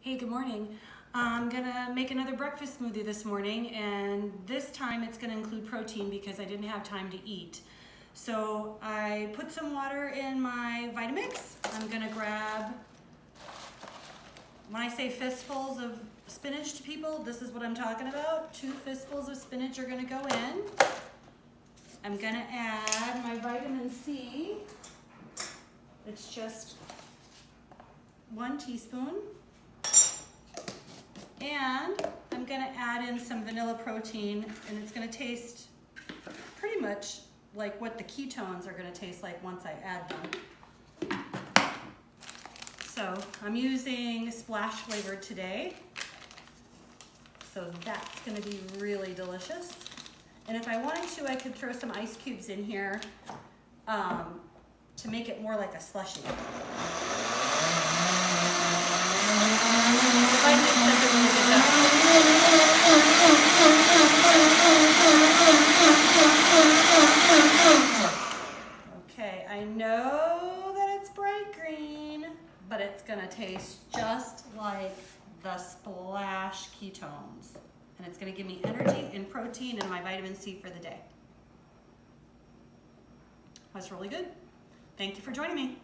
Hey, good morning. I'm gonna make another breakfast smoothie this morning, and this time it's gonna include protein because I didn't have time to eat. So I put some water in my Vitamix. I'm gonna grab, when I say fistfuls of spinach to people, this is what I'm talking about. 2 fistfuls of spinach are gonna go in. I'm gonna add my vitamin C. It's just 1 teaspoon. And I'm gonna add in some vanilla protein, and it's gonna taste pretty much like what the ketones are gonna taste like once I add them. So I'm using splash flavored today. So that's gonna be really delicious. And if I wanted to, I could throw some ice cubes in here to make it more like a slushie. Okay, I know that it's bright green, but it's gonna taste just like the Splash Ketones. And it's gonna give me energy and protein and my vitamin C for the day. That's really good. Thank you for joining me.